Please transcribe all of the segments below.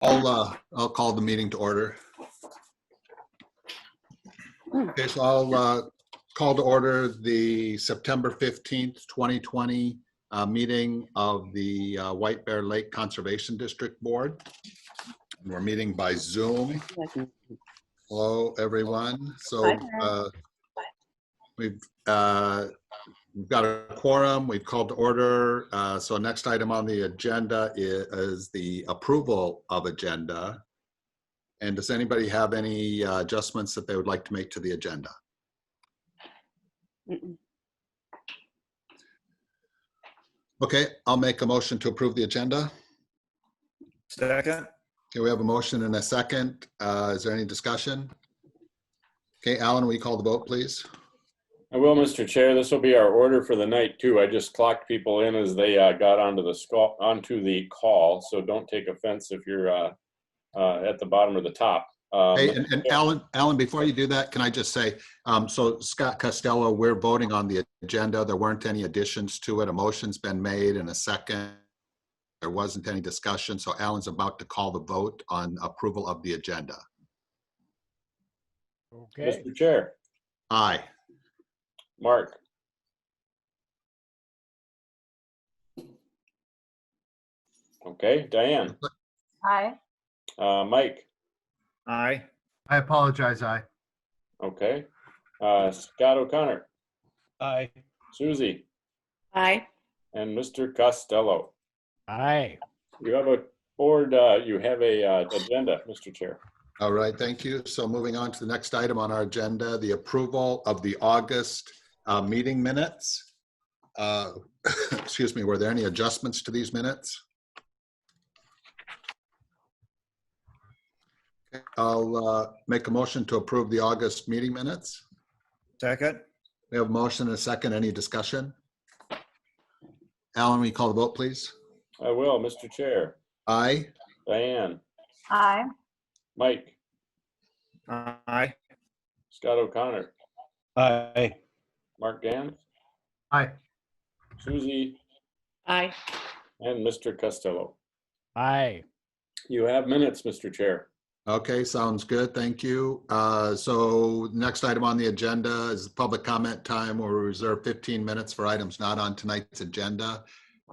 I'll call the meeting to order. Okay, so I'll call to order the September 15th, 2020 meeting of the White Bear Lake Conservation District Board. We're meeting by Zoom. Hello, everyone. So we've got a quorum. We've called to order. So next item on the agenda is the approval of agenda. And does anybody have any adjustments that they would like to make to the agenda? Okay, I'll make a motion to approve the agenda. Second. Okay, we have a motion and a second. Is there any discussion? Okay, Alan, will you call the vote, please? I will, Mr. Chair. This will be our order for the night too. I just clocked people in as they got onto the call, so don't take offense if you're at the bottom or the top. Hey, and Alan, before you do that, can I just say, so Scott Costello, we're voting on the agenda. There weren't any additions to it. A motion's been made in a second. There wasn't any discussion. So Alan's about to call the vote on approval of the agenda. Okay. Mr. Chair. Aye. Mark. Okay. Diane. Aye. Mike. Aye. I apologize, aye. Okay. Scott O'Connor. Aye. Susie. Aye. And Mr. Costello. Aye. You have a board, you have a agenda, Mr. Chair. All right, thank you. So moving on to the next item on our agenda, the approval of the August meeting minutes. Excuse me, were there any adjustments to these minutes? Okay, I'll make a motion to approve the August meeting minutes. Second. We have a motion and a second. Any discussion? Alan, will you call the vote, please? I will, Mr. Chair. Aye. Diane. Aye. Mike. Aye. Scott O'Connor. Aye. Mark Gans. Aye. Susie. Aye. And Mr. Costello. Aye. You have minutes, Mr. Chair. Okay, sounds good. Thank you. So next item on the agenda is public comment time. We'll reserve 15 minutes for items not on tonight's agenda.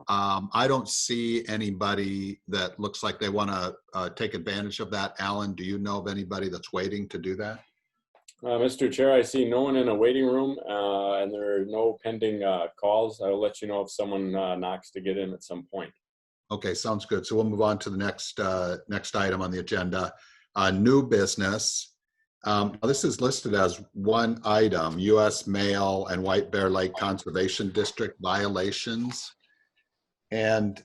I don't see anybody that looks like they want to take advantage of that. Alan, do you know of anybody that's waiting to do that? Mr. Chair, I see no one in a waiting room and there are no pending calls. I will let you know if someone knocks to get in at some point. Okay, sounds good. So we'll move on to the next item on the agenda. New business. This is listed as one item, U.S. Mail and White Bear Lake Conservation District violations. And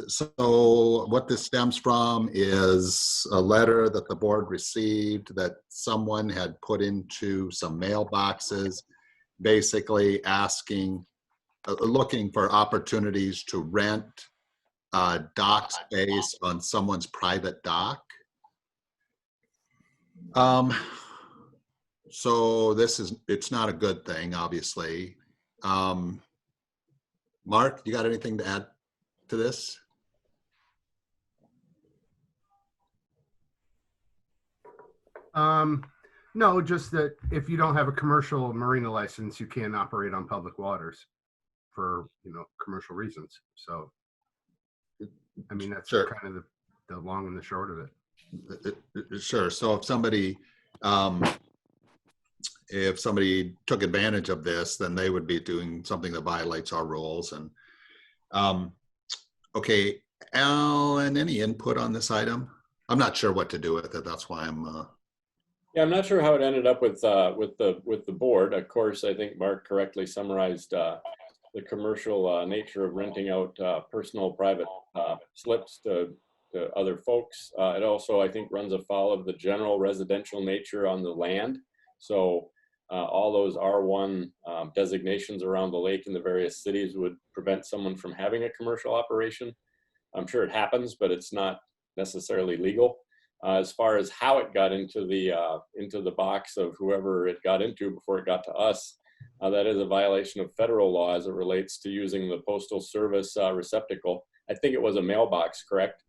so what this stems from is a letter that the board received that someone had put into some mailboxes, basically asking, looking for opportunities to rent dock space on someone's private dock. So it's not a good thing, obviously. Mark, you got anything to add to this? No, just that if you don't have a commercial marina license, you can't operate on public waters for, commercial reasons. So, I mean, that's Sure. kind of the long and the short of it. Sure. So if somebody took advantage of this, then they would be doing something that violates our rules. And okay, Alan, any input on this item? I'm not sure what to do with it. That's why I'm. Yeah, I'm not sure how it ended up with the board. Of course, I think Mark correctly summarized the commercial nature of renting out personal private slips to other folks. It also, I think, runs afoul of the general residential nature on the land. So all those R1 designations around the lake in the various cities would prevent someone from having a commercial operation. I'm sure it happens, but it's not necessarily legal. As far as how it got into the box of whoever it got into before it got to us, that is a violation of federal law as it relates to using the Postal Service receptacle. I think it was a mailbox, correct?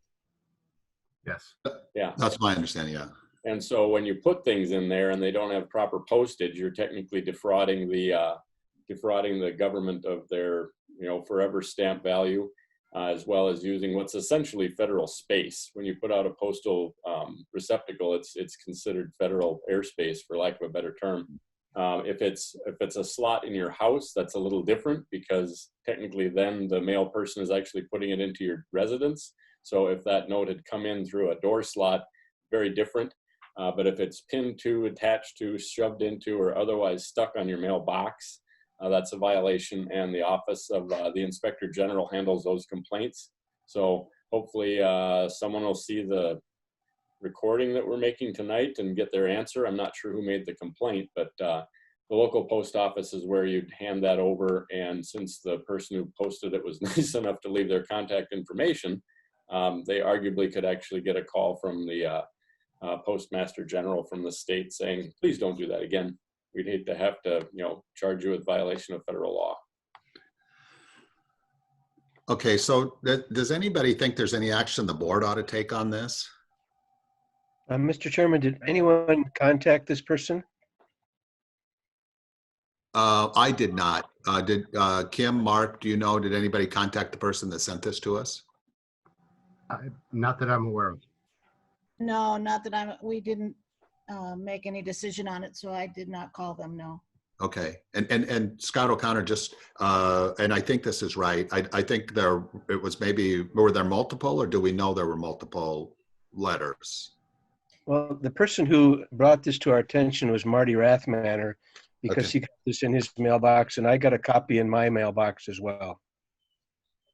Yes. Yeah. That's my understanding, yeah. And so when you put things in there and they don't have proper postage, you're technically defrauding the government of their, forever stamp value, as well as using what's essentially federal space. When you put out a postal receptacle, it's considered federal airspace, for lack of a better term. If it's a slot in your house, that's a little different, because technically then the mail person is actually putting it into your residence. So if that note had come in through a door slot, very different. But if it's pinned to, attached to, shoved into, or otherwise stuck on your mailbox, that's a violation, and the Office of the Inspector General handles those complaints. So hopefully someone will see the recording that we're making tonight and get their answer. I'm not sure who made the complaint, but the local post office is where you'd hand that over. And since the person who posted it was nice enough to leave their contact information, they arguably could actually get a call from the Postmaster General from the state saying, please don't do that again. We'd hate to have to, charge you with violation of federal law. Okay, so does anybody think there's any action the board ought to take on this? Mr. Chairman, did anyone contact this person? I did not. Did Kim, Mark, do you know, did anybody contact the person that sent this to us? Not that I'm aware of. No, not that we didn't make any decision on it, so I did not call them, no. Okay, and Scott O'Connor just, and I think this is right. I think it was maybe, were there multiple, or do we know there were multiple letters? Well, the person who brought this to our attention was Marty Rathmanner, because he got this in his mailbox, and I got a copy in my mailbox as well.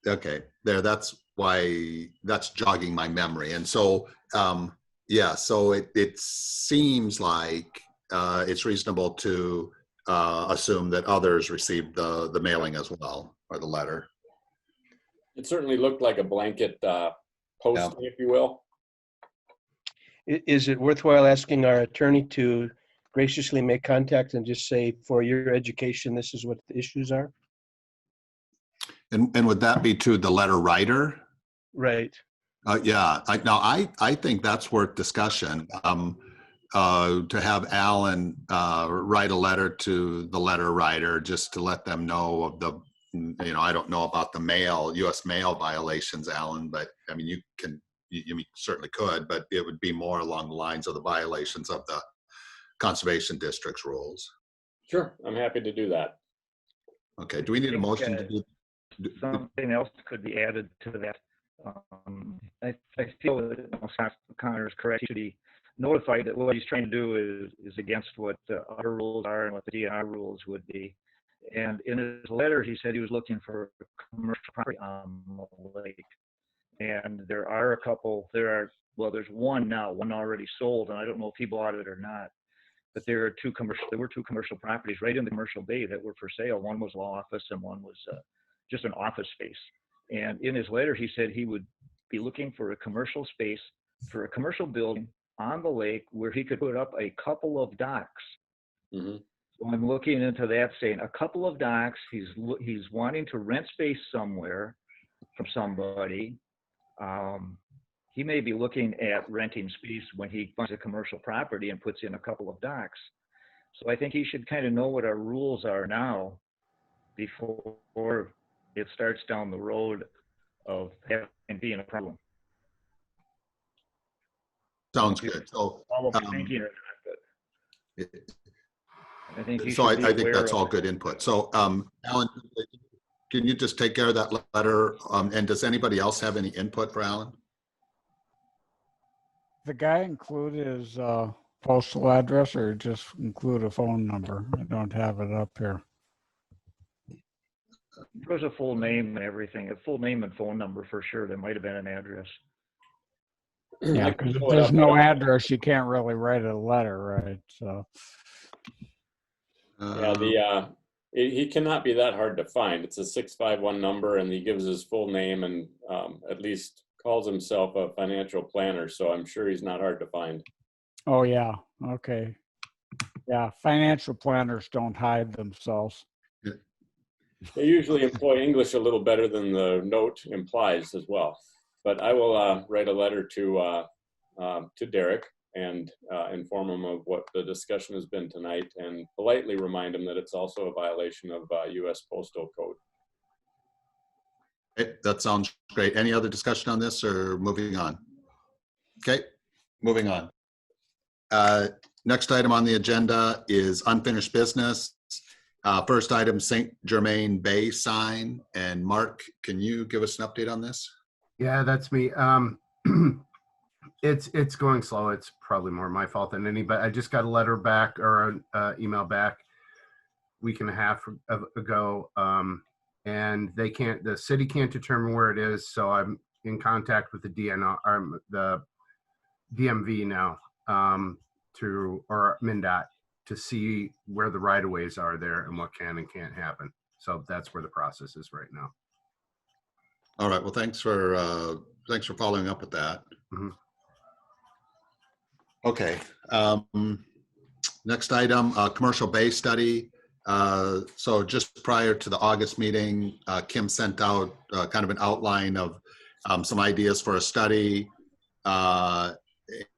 Okay, that's why, that's jogging my memory. And so, yeah, so it seems like it's reasonable to assume that others received the mailing as well, or the letter. It certainly looked like a blanket posting, if you will. Is it worthwhile asking our attorney to graciously make contact and just say, for your education, this is what the issues are? And would that be to the letter writer? Right. Yeah, I think that's worth discussion. To have Alan write a letter to the letter writer, just to let them know of the, I don't know about the U.S. mail violations, Alan, but I mean, you certainly could, but it would be more along the lines of the violations of the Conservation District's rules. Sure, I'm happy to do that. Okay, do we need a motion to do? Something else could be added to that. I feel that Scott O'Connor is correct. He should be notified that what he's trying to do is against what our rules are and what the DNR rules would be. And in his letter, he said he was looking for commercial property on the lake. And there's one now, one already sold, and I don't know if he bought it or not. But there were two commercial properties right in the commercial bay that were for sale. One was law office and one was just an office space. And in his letter, he said he would be looking for a commercial space for a commercial building on the lake where he could put up a couple of docks. Mm-hmm. So I'm looking into that, saying a couple of docks. He's wanting to rent space somewhere from somebody. He may be looking at renting space when he finds a commercial property and puts in a couple of docks. So I think he should kind of know what our rules are now before it starts down the road of having being a problem. Sounds good. So, All of thinking or not, but I think he so should be I think aware that's of all it. good input. So, Alan, can you just take care of that letter? And does anybody else have any input for Alan? The guy include his postal address or just include a phone number? I don't have it up here. There's a full name and everything, a full name and phone number for sure. There might have been an address. Yeah, I can because if pull it there's up. no address, you can't really write a letter, right? So, Yeah, he cannot be that hard to find. It's a 651 number, and he gives his full name and at least calls himself a financial planner. So I'm sure he's not hard to find. oh yeah, okay. Yeah, financial planners don't hide themselves. They usually employ English a little better than the note implies as well. But I will write a letter to to Derek and inform him of what the discussion has been tonight, and politely remind him that it's also a violation of U.S. Postal Code. Okay, that sounds great. Any other discussion on this or moving on? Okay, moving on. Next item on the agenda is unfinished business. First item, St. Germain Bay sign. And Mark, can you give us an update on this? Yeah, that's me. It's going slow. It's probably more my fault than any, but I just got a letter back or an email back week and a half ago. And the city can't determine where it is. So I'm in contact with the the DMV now, or MnDOT to see where the right of ways are there and what can and can't happen. So that's where the process is right now. All right. Well, thanks for following up with that. Mhm. Okay. Next item, commercial bay study. So just prior to the August meeting, Kim sent out kind of an outline of some ideas for a study.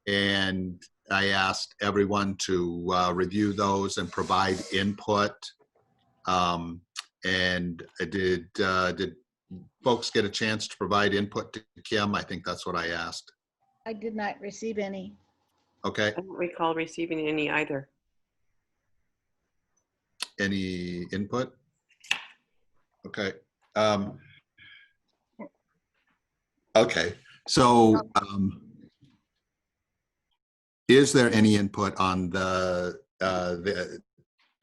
And I asked everyone to review those and provide input. And did folks get a chance to provide input to Kim? I think that's what I asked. I did not receive any. Okay. I don't recall receiving any either. Any input? Okay. Okay. So is there any input on the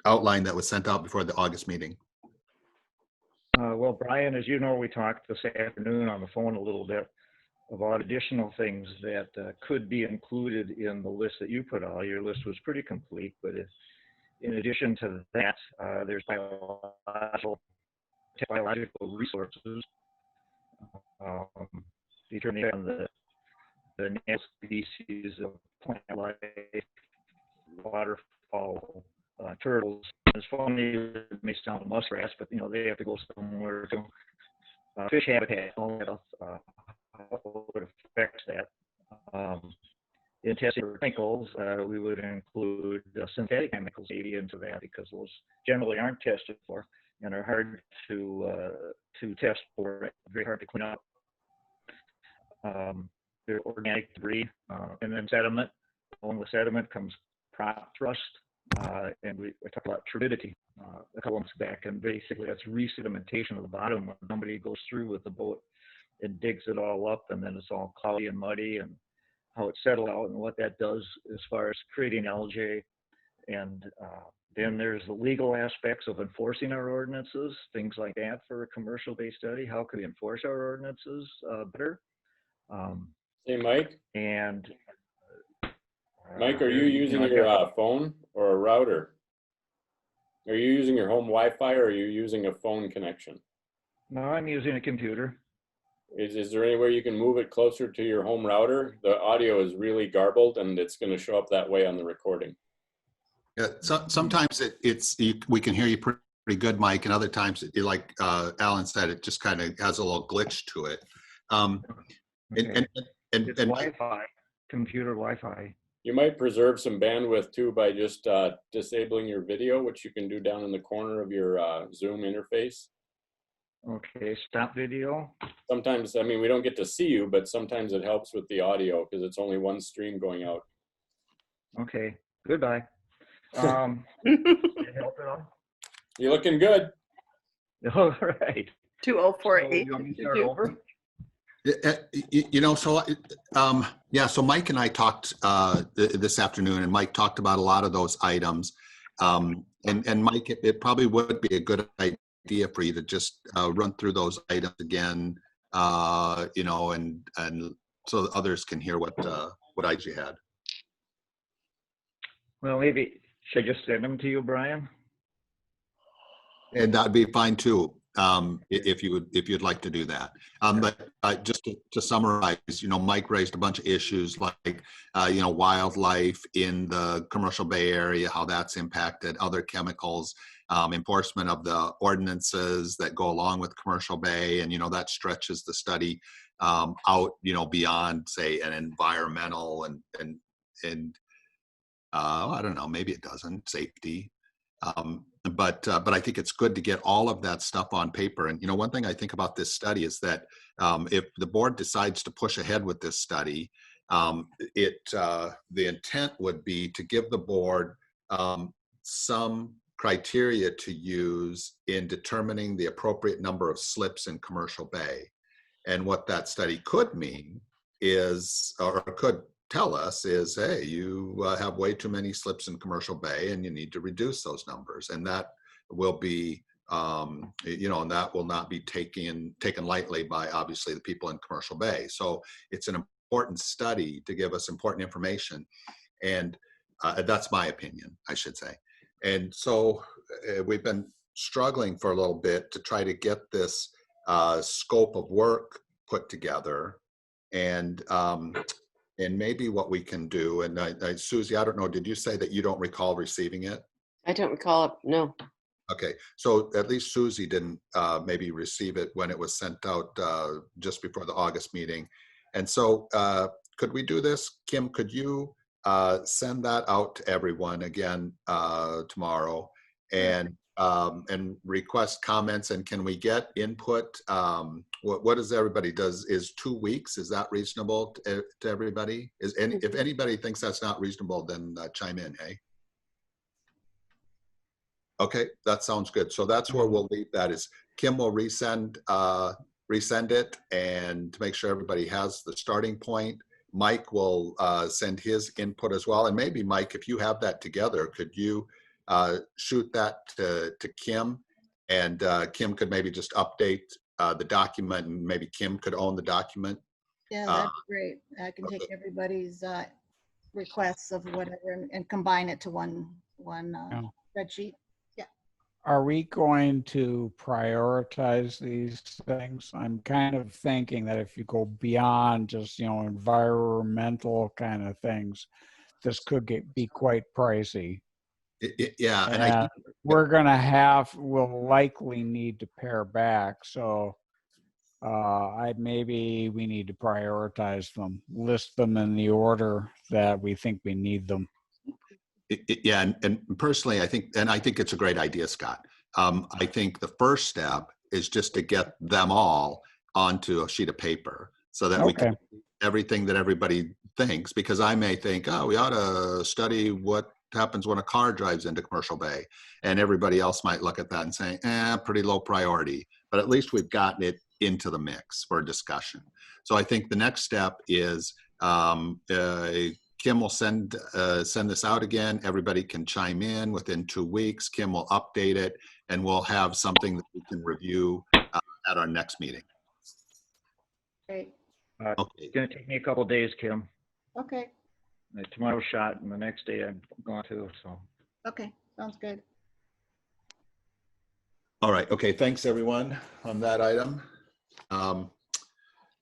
outline that was sent out before the August meeting? Well, Brian, as you know, we talked this afternoon on the phone a little bit about additional things that could be included in the list that you put out. Your list was pretty complete, but in addition to that, there's biological resources, determining on the native species of plant life, waterfowl, turtles. It's funny, it may sound muskrats, but they have to go somewhere to fish habitat, all that how it affects that. In testing for chemicals, we would include synthetic chemicals maybe into that because those generally aren't tested for and are hard to test for, very hard to clean up. There's organic debris, and then sediment. Along with sediment comes prop thrust, and we talked about turbidity a couple months back, and basically that's resedimentation of the bottom when somebody goes through with the boat and digs it all up, and then it's all cloudy and muddy, and how it settled out and what that does as far as creating algae. And then there's the legal aspects of enforcing our ordinances, things like that for a commercial-based study. How can we enforce our ordinances better? Hey, Mike. And Mike, are you using your phone or a router? Are you using your home Wi-Fi or are you using a phone connection? No, I'm using a computer. Is there any way you can move it closer to your home router? The audio is really garbled and it's going to show up that way on the recording. Yeah, so sometimes we can hear you pretty good, Mike, and other times, like Alan said, it just kind of has a little glitch to it. Okay. It's And Wi-Fi, computer Wi-Fi. You might preserve some bandwidth too by just disabling your video, which you can do down in the corner of your Zoom interface. Okay, stop video. Sometimes, I mean, we don't get to see you, but sometimes it helps with the audio because it's only one stream going out. Okay, goodbye. Did it help at all? You're looking good. All right. 2048. You want me to start over? So Mike and I talked this afternoon, and Mike talked about a lot of those items. And Mike, it probably would be a good idea for you to just run through those items again, and so that others can hear what items you had. Well, maybe should I just send them to you, Brian? And that'd be fine too. if you'd like to do that. But just to summarize, Mike raised a bunch of issues like, wildlife in the commercial Bay Area, how that's impacted, other chemicals, enforcement of the ordinances that go along with commercial Bay, and that stretches the study out, beyond, say, an environmental and I don't know, maybe it doesn't, safety. But I think it's good to get all of that stuff on paper. And one thing I think about this study is that if the board decides to push ahead with this study, the intent would be to give the board some criteria to use in determining the appropriate number of slips in commercial Bay. And what that study could mean is, or could tell us is, hey, you have way too many slips in commercial Bay and you need to reduce those numbers. And that will be, and that will not be taken lightly by obviously the people in commercial Bay. So it's an important study to give us important information. And that's my opinion, I should say. And so we've been struggling for a little bit to try to get this scope of work put together. And maybe what we can do, and Susie, I don't know, did you say that you don't recall receiving it? I don't recall it, no. Okay, so at least Susie didn't maybe receive it when it was sent out just before the August meeting. And so could we do this? Kim, could you send that out to everyone again tomorrow and request comments? And can we get input? What does everybody does? Is 2 weeks? Is that reasonable to everybody? If anybody thinks that's not reasonable, then chime in, hey? Okay, that sounds good. So that's where we'll leave that. Is Kim will resend it and to make sure everybody has the starting point. Mike will send his input as well. And maybe Mike, if you have that together, could you shoot that to Kim, and Kim could maybe just update the document, and maybe Kim could own the document. Yeah, that'd be great. I can take everybody's requests of whatever and combine it to one spreadsheet. Yeah. Are we going to prioritize these things? I'm kind of thinking that if you go beyond just, environmental kind of things, this could be quite pricey. Yeah, and we'll likely need to pare back. So maybe we need to prioritize them, list them in the order that we think we need them. Yeah, and personally, I think it's a great idea, Scott. I think the first step is just to get them all onto a sheet of paper so that we can everything that everybody thinks, because I may think, we ought to study what happens when a car drives into commercial Bay, and everybody else might look at that and say, pretty low priority, but at least we've gotten it into the mix for discussion. So I think the next step is Kim will send this out again. Everybody can chime in within 2 weeks. Kim will update it, and we'll have something that we can review at our next meeting. Great. Okay. It's going to take me a couple of days, Kim. Okay. Tomorrow's shot, and the next day I'm going to. So. Okay. Sounds good. All right. Okay. Thanks, everyone, on that item.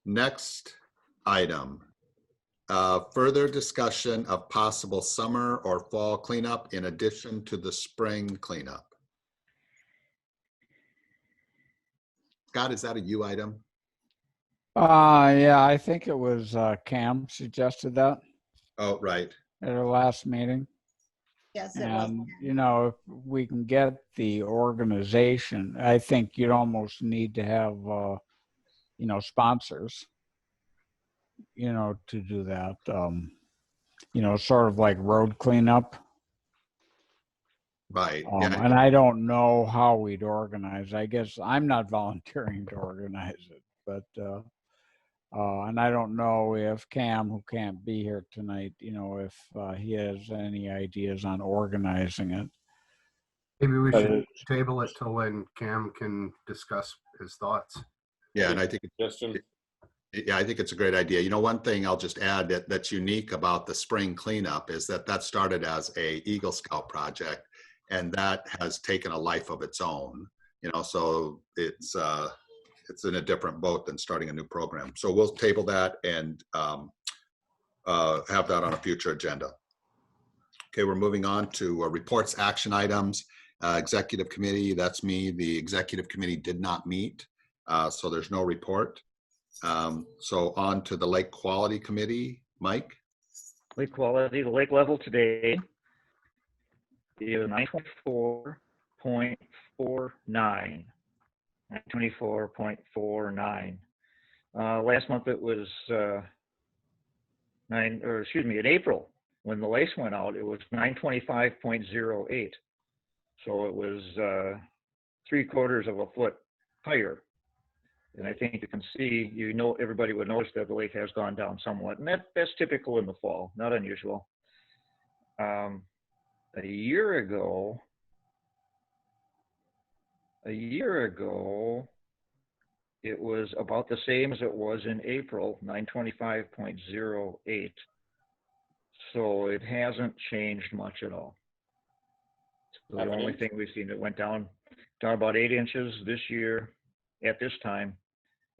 Next item. Further discussion of possible summer or fall cleanup in addition to the spring cleanup. Scott, is that a you item? Yeah, I think it was Cam suggested that Oh, right. at our last meeting. Yes, it was. And, if we can get the organization, I think you'd almost need to have, sponsors, to do that, sort of like road cleanup. Right. Yeah. And I don't know how we'd organize. I guess I'm not volunteering to organize it, but, and I don't know if Cam, who can't be here tonight, if he has any ideas on organizing it. Maybe we should table it till when Cam can discuss his thoughts. Yeah, and I think I think it's a great idea. One thing I'll just add that's unique about the spring cleanup is that started as a Eagle Scout project, and that has taken a life of its own. So it's in a different boat than starting a new program. So we'll table that and have that on a future agenda. Okay, we're moving on to reports, action items, executive committee. That's me. The executive committee did not meet, so there's no report. So on to the Lake Quality Committee, Mike. Lake quality, the lake level today is 924.49. 924.49. Last month it was in April when the lace went out, it was 925.08. So it was 3/4 of a foot higher. And I think you can see, everybody would notice that the lake has gone down somewhat, and that's typical in the fall, not unusual. A year ago, it was about the same as it was in April, 925.08. So it hasn't changed much at all. So the only thing we've seen, it went down about 8 inches this year at this time.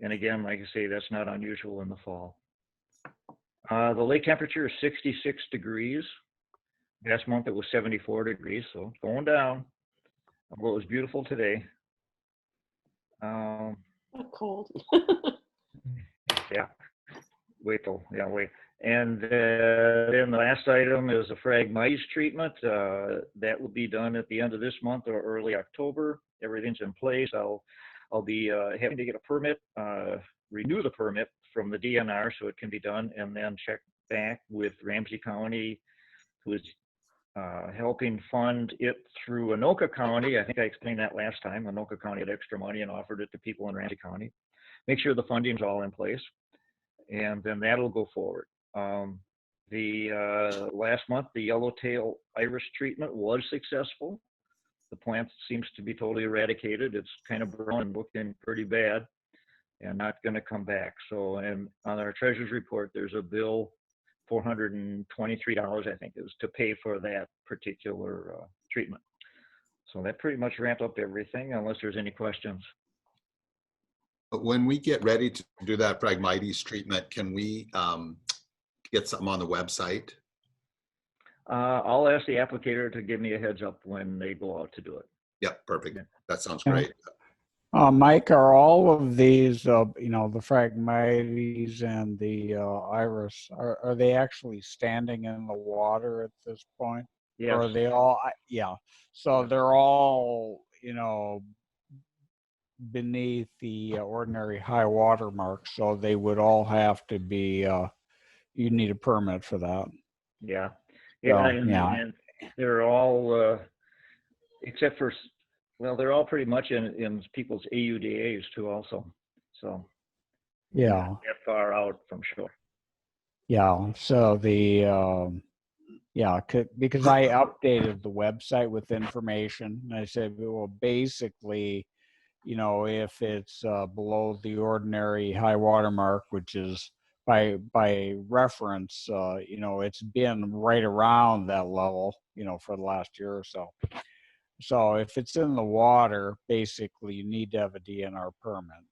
And again, like I say, that's not unusual in the fall. The lake temperature is 66 degrees. Last month it was 74 degrees, so it's going down. Well, it was beautiful today. Cold. Yeah. Wait. And then the last item is the Phragmites treatment. That will be done at the end of this month or early October. Everything's in place. I'll be having to get a permit, renew the permit from the DNR so it can be done, and then check back with Ramsey County, who is helping fund it through Anoka County. I think I explained that last time. Anoka County had extra money and offered it to people in Ramsey County. Make sure the funding's all in place, and then that'll go forward. Last month, the yellowtail iris treatment was successful. The plant seems to be totally eradicated. It's kind of brown and looking pretty bad and not going to come back. So, and on our treasurer's report, there's a bill, $423, I think it was, to pay for that particular treatment. So that pretty much ramped up everything, unless there's any questions. But when we get ready to do that Phragmites treatment, can we get something on the website? I'll ask the applicator to give me a heads up when they go out to do it. Yep, perfect. That sounds great. Mike, are all of these, the Phragmites and the iris, are they actually standing in the water at this point? Yes. Or are they all, yeah. So they're all, beneath the ordinary high water mark. So they would all have to be, you need a permit for that. Yeah. So, And they're all, except for, well, they're all pretty much in people's AUDAs too also. So yeah, not that far out from shore. Yeah. So because I updated the website with information, and I said, well, basically, if it's below the ordinary high water mark, which is by reference, it's been right around that level, for the last year or so. So if it's in the water, basically you need to have a DNR permit.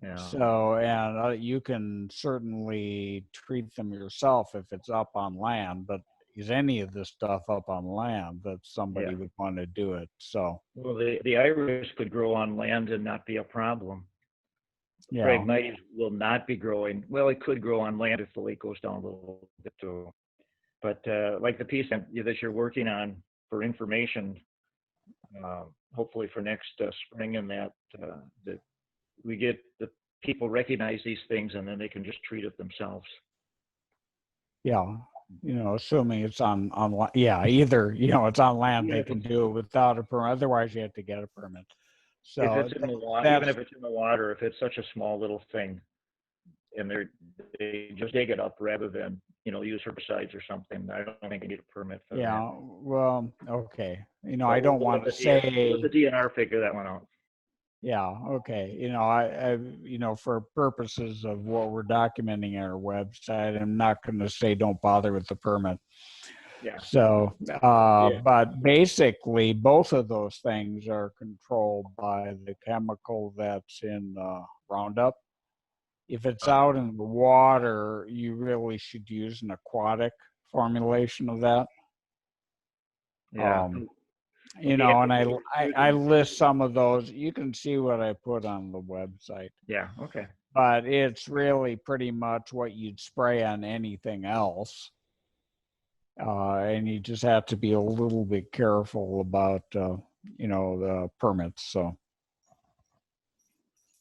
Yeah. So, and you can certainly treat them yourself if it's up on land, but is any of this stuff up on land that somebody would want to do it? So, well, the iris could grow on land and not be a problem. yeah. Phragmites will not be growing. Well, it could grow on land if the lake goes down a little bit too. But like the piece that you're working on for information, hopefully for next spring, and that we get the people recognize these things and then they can just treat it themselves. Yeah. Assuming it's on land. Yeah, either, it's on land, they can do it without a permit. Otherwise, you have to get a permit. So if it's in the water, even if it's in the water, if it's such a small little thing, and they just dig it up rather than use herbicides or something, I don't think you need a permit for that. Yeah, well, okay. I don't want to say. Let the DNR figure that one out. Yeah, okay. I for purposes of what we're documenting on our website, I'm not going to say don't bother with the permit. Yeah. So, Yeah. but basically, both of those things are controlled by the chemical that's in Roundup. If it's out in the water, you really should use an aquatic formulation of that. Yeah. You know, and I list some of those. You can see what I put on the website. Yeah. Okay. But it's really pretty much what you'd spray on anything else. And you just have to be a little bit careful about, you know, the permits. So,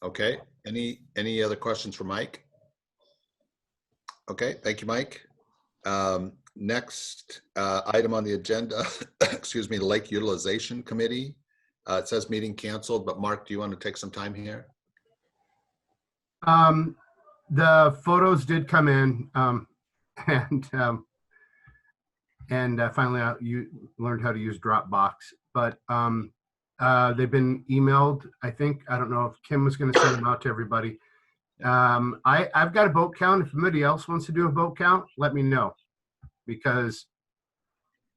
Okay, any other questions for Mike? Okay, thank you, Mike. Next item on the agenda, excuse me, the Lake Utilization Committee. It says meeting canceled, but Mark, do you want to take some time here? The photos did come in, and finally you learned how to use Dropbox, but they've been emailed. I don't know if Kim was going to send them out to everybody. I've got a vote count. If anybody else wants to do a vote count, let me know, because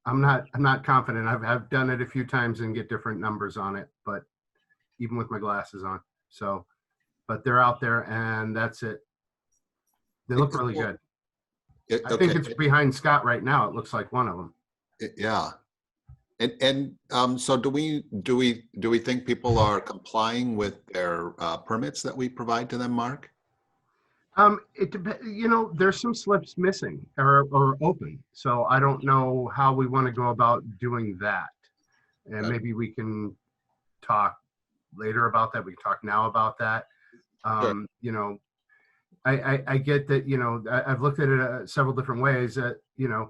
I'm not confident. I've done it a few times and get different numbers on it, but even with my glasses on. So, but they're out there, and that's it. They look really good. I think it's behind Scott right now. It looks like one of them. Yeah. And so do we think people are complying with their permits that we provide to them, Mark? It depends. You know, there's some slips missing or open, so I don't know how we want to go about doing that. And maybe we can talk later about that. We can talk now about that. Sure. You know, I get that. You know, I've looked at it several different ways. That, you know,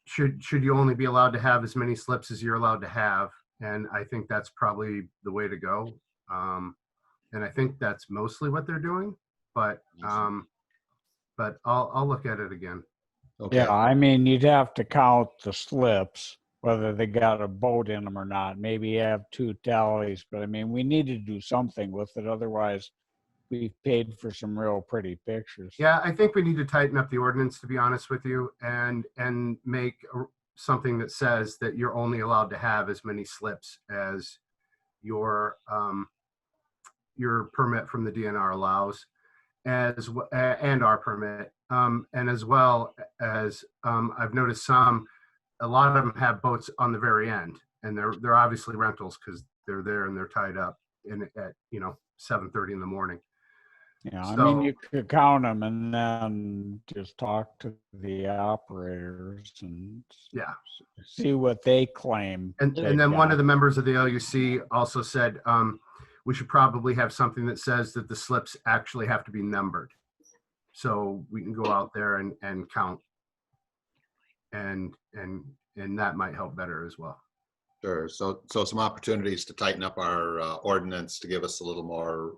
should you only be allowed to have as many slips as you're allowed to have? And I think that's probably the way to go. And I think that's mostly what they're doing. But I'll look at it again. Okay. yeah, I mean, you'd have to count the slips, whether they got a boat in them or not. Maybe you have 2 tallies, but I mean, we need to do something with it. Otherwise, we paid for some real pretty pictures. Yeah, I think we need to tighten up the ordinance, to be honest with you, and make something that says that you're only allowed to have as many slips as your permit from the DNR allows, and our permit, and as well as I've noticed a lot of them have boats on the very end, and they're obviously rentals because they're there and they're tied up at 7:30 in the morning. Yeah, I mean, you could count them and then just talk to the operators and see what they claim. And then one of the members of the LUC also said we should probably have something that says that the slips actually have to be numbered, so we can go out there and count, and that might help better as well. Sure. So some opportunities to tighten up our ordinance to give us a little more,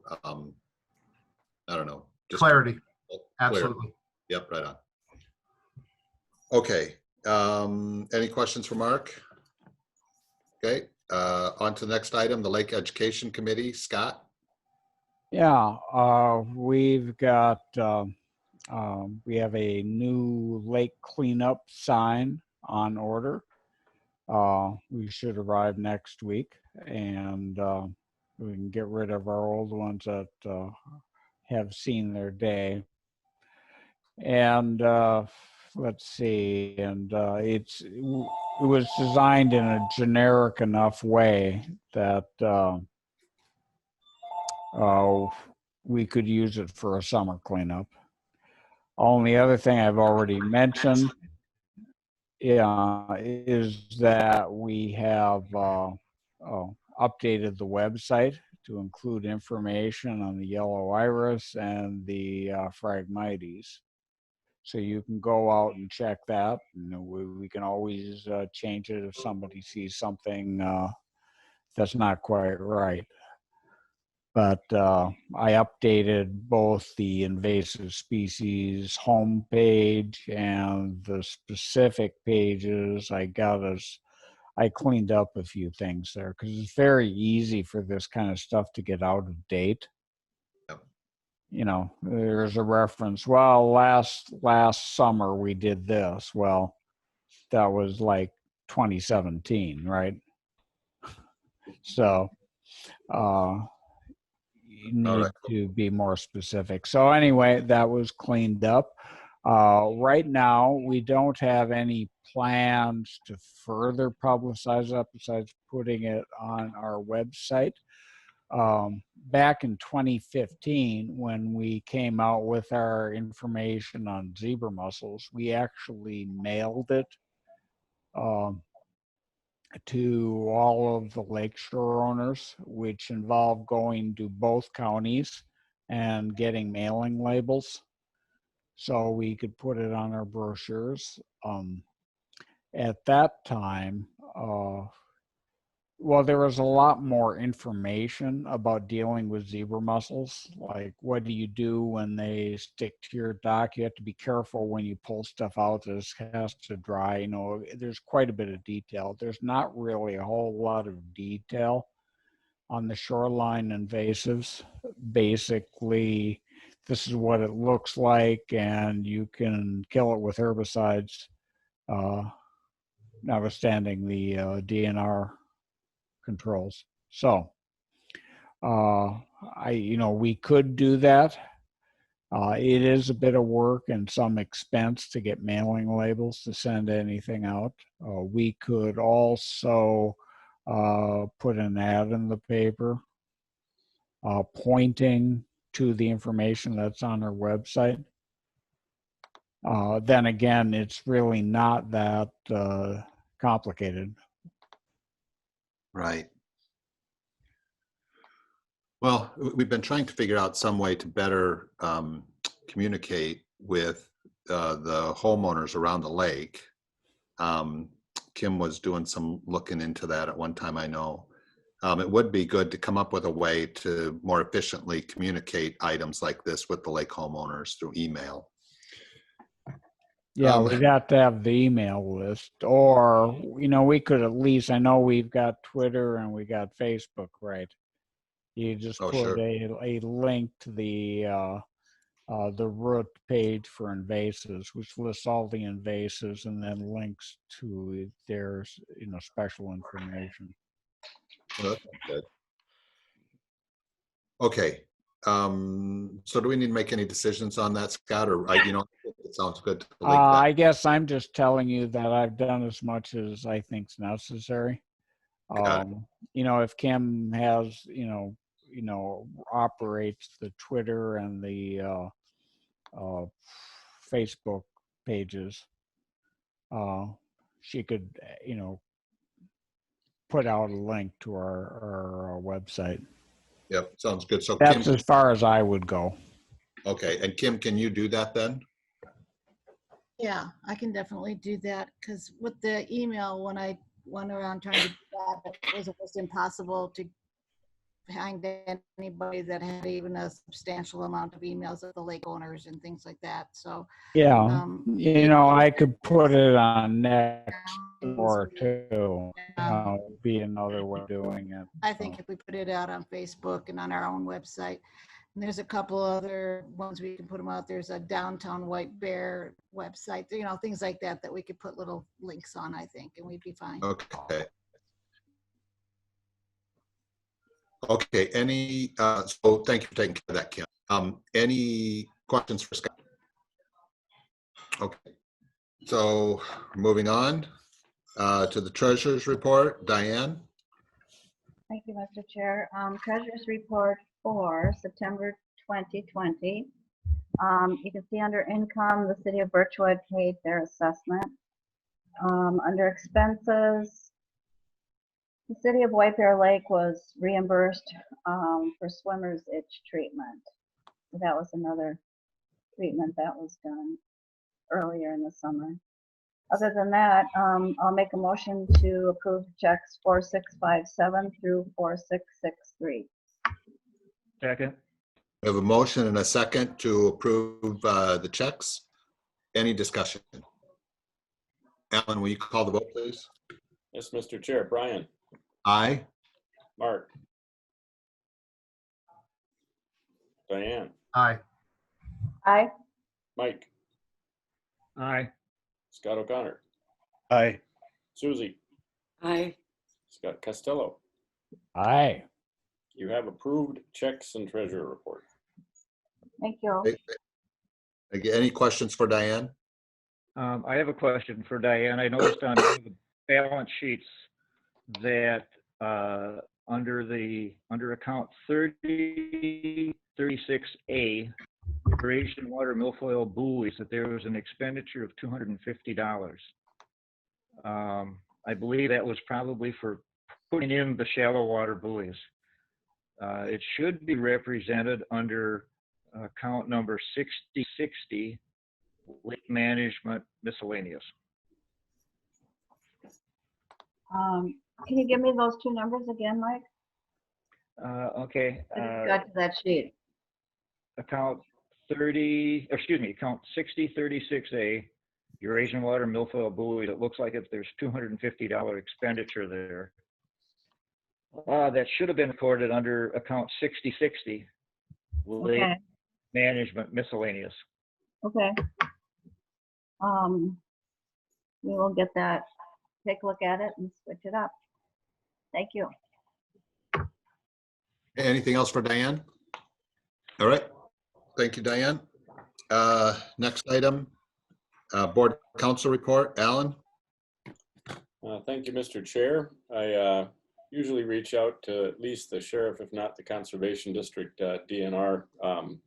I don't know. Just clarity. Clear. Absolutely. Yep, right on. Okay. Any questions for Mark? Okay. On to the next item, the Lake Education Committee. Scott? Yeah, we've got, we have a new lake cleanup sign on order. We should arrive next week, and we can get rid of our old ones that have seen their day. And let's see, and it was designed in a generic enough way that we could use it for a summer cleanup. Only other thing I've already mentioned, is that we have updated the website to include information on the yellow iris and the Phragmites. So you can go out and check that. We can always change it if somebody sees something that's not quite right. But I updated both the invasive species homepage and the specific pages. I cleaned up a few things there because it's very easy for this kind of stuff to get out of date. Yep. You know, there's a reference. Well, last summer we did this. Well, that was like 2017, right? So you need right. to be more specific. So anyway, that was cleaned up. Right now, we don't have any plans to further publicize that besides putting it on our website. Back in 2015, when we came out with our information on zebra mussels, we actually mailed it to all of the lakeshore owners, which involved going to both counties and getting mailing labels so we could put it on our brochures. At that time, well, there was a lot more information about dealing with zebra mussels. Like, what do you do when they stick to your dock? You have to be careful when you pull stuff out. This has to dry. You know, there's quite a bit of detail. There's not really a whole lot of detail on the shoreline invasives. Basically, this is what it looks like, and you can kill it with herbicides, notwithstanding the DNR controls. So, we could do that. It is a bit of work and some expense to get mailing labels to send anything out. We could also put an ad in the paper pointing to the information that's on our website. Then again, it's really not that complicated. Right. Well, we've been trying to figure out some way to better communicate with the homeowners around the lake. Kim was doing some looking into that at one time, I know. It would be good to come up with a way to more efficiently communicate items like this with the lake homeowners through email. Yeah, we'd have to have the email list, or, we could at least, I know we've got Twitter and we got Facebook, right? You just Oh, put sure. a link to the root page for invasives, which lists all the invasives and then links to their, special information. Well, that's good. Okay. So do we need to make any decisions on that, Scott, or it sounds good to link that. I guess I'm just telling you that I've done as much as I think's necessary. Got it. If Kim has, operates the Twitter and the Facebook pages, she could, put out a link to our website. Yep, sounds good. So That's Kim, as far as I would go. okay, and Kim, can you do that then? Yeah, I can definitely do that, because with the email, when I went around trying to do that, it was almost impossible to find anybody that had even a substantial amount of emails of the lake owners and things like that. So Yeah, I could put it on Nextdoor too. Be another way of doing it. I think if we put it out on Facebook and on our own website, and there's a couple other ones we can put them out. There's a Downtown White Bear website, things like that we could put little links on, I think, and we'd be fine. Okay. Okay, so thank you for taking care of that, Kim. Any questions for Scott? Okay, so moving on to the treasurer's report. Diane? Thank you, Mr. Chair. Treasurer's report for September 2020. You can see under income, the city of Birchwood paid their assessment. Under expenses, the city of White Bear Lake was reimbursed for swimmer's itch treatment. So that was another treatment that was done earlier in the summer. Other than that, I'll make a motion to approve checks 4657 through 4663. Second. We have a motion and a second to approve the checks. Any discussion? Alan, will you call the vote, please? Yes, Mr. Chair. Brian, Aye. Mark, Diane, Aye. Aye. Mike, Aye. Scott O'Connor. Aye. Susie, Aye. Scott Costello. Aye. You have approved checks and treasurer report. Thank you. Again, any questions for Diane? I have a question for Diane. I noticed on one of the balance sheets that under account 3036A, Eurasian Water Milfoil Buoys, that there was an expenditure of $250. I believe that was probably for putting in the shallow water buoys. It should be represented under account number 6060, Lake Management Miscellaneous. Can you give me those two numbers again, Mike? Okay. I just got to that sheet. Account 6036A, Eurasian Water Milfoil Buoys. It looks like there's $250 expenditure there. That should have been recorded under account 6060, Lake Okay, Management Miscellaneous. okay. We will get that, take a look at it and switch it up. Thank you. Anything else for Diane? All right. Thank you, Diane. Next item, board council report. Alan? Thank you, Mr. Chair. I usually reach out to at least the sheriff, if not the Conservation District DNR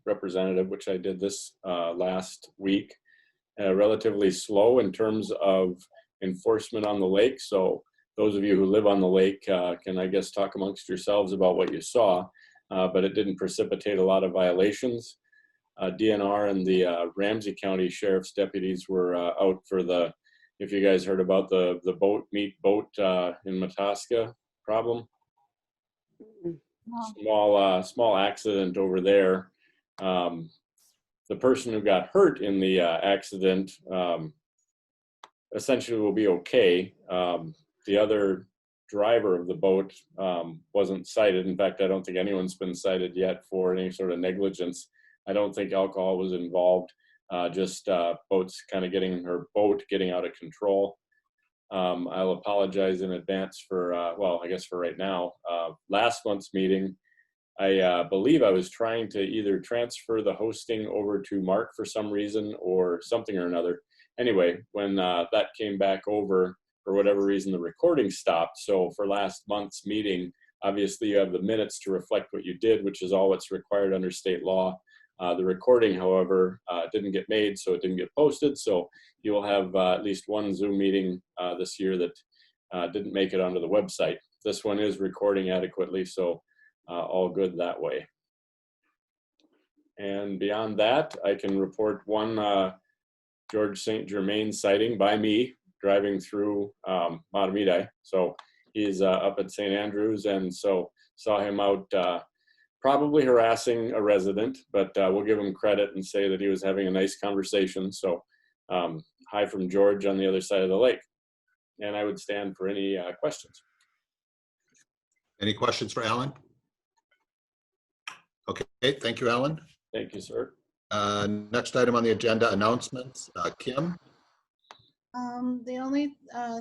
representative, which I did this last week. Relatively slow in terms of enforcement on the lake. So those of you who live on the lake can, I guess, talk amongst yourselves about what you saw, but it didn't precipitate a lot of violations. DNR and the Ramsey County Sheriff's deputies were out for the, if you guys heard about the meat boat in Mataska problem. Small accident over there. The person who got hurt in the accident essentially will be okay. The other driver of the boat wasn't cited. In fact, I don't think anyone's been cited yet for any sort of negligence. I don't think alcohol was involved, just boat getting out of control. I'll apologize in advance for, well, I guess for right now. Last month's meeting, I believe I was trying to either transfer the hosting over to Mark for some reason or something or another. Anyway, when that came back over, for whatever reason, the recording stopped. So for last month's meeting, obviously you have the minutes to reflect what you did, which is all what's required under state law. The recording, however, didn't get made, so it didn't get posted. So you will have at least one Zoom meeting this year that didn't make it onto the website. This one is recording adequately, so all good that way. And beyond that, I can report one George St. Germain sighting by me driving through Matamidi. So he's up at St. Andrews, and so saw him out probably harassing a resident, but we'll give him credit and say that he was having a nice conversation. So hi from George on the other side of the lake. And I would stand for any questions. Any questions for Alan? Okay, thank you, Alan. Thank you, sir. Next item on the agenda, announcements. Kim? The only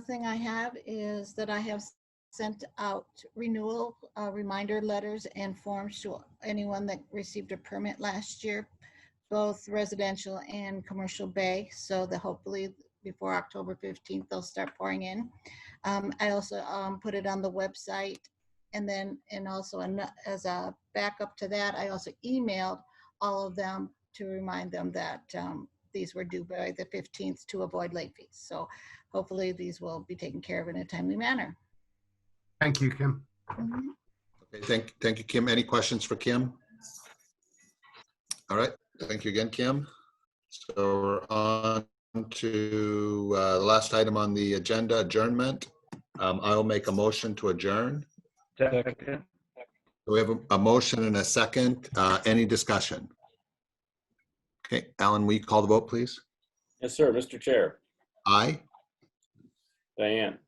thing I have is that I have sent out renewal reminder letters and forms to anyone that received a permit last year, both residential and commercial bay, so that hopefully before October 15th, they'll start pouring in. I also put it on the website, and then, and also as a backup to that, I also emailed all of them to remind them that these were due by the 15th to avoid late fees. So hopefully these will be taken care of in a timely manner. Thank you, Kim. Mhm. Okay, thank you, Kim. Any questions for Kim? All right, thank you again, Kim. So we're on to the last item on the agenda, adjournment. I'll make a motion to adjourn. Second. We have a motion and a second. Any discussion? Okay, Alan, will you call the vote, please? Yes, sir. Mr. Chair. Aye. Diane.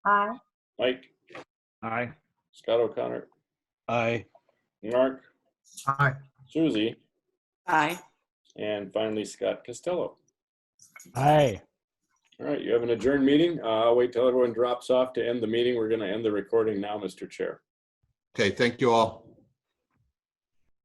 Aye. Mike. Aye. Scott O'Connor. Aye. Mark. Aye. Susie. Aye. And finally, Scott Costello. Aye. All right, you have an adjourned meeting. I'll wait till everyone drops off to end the meeting. We're going to end the recording now, Mr. Chair. Okay, thank you all.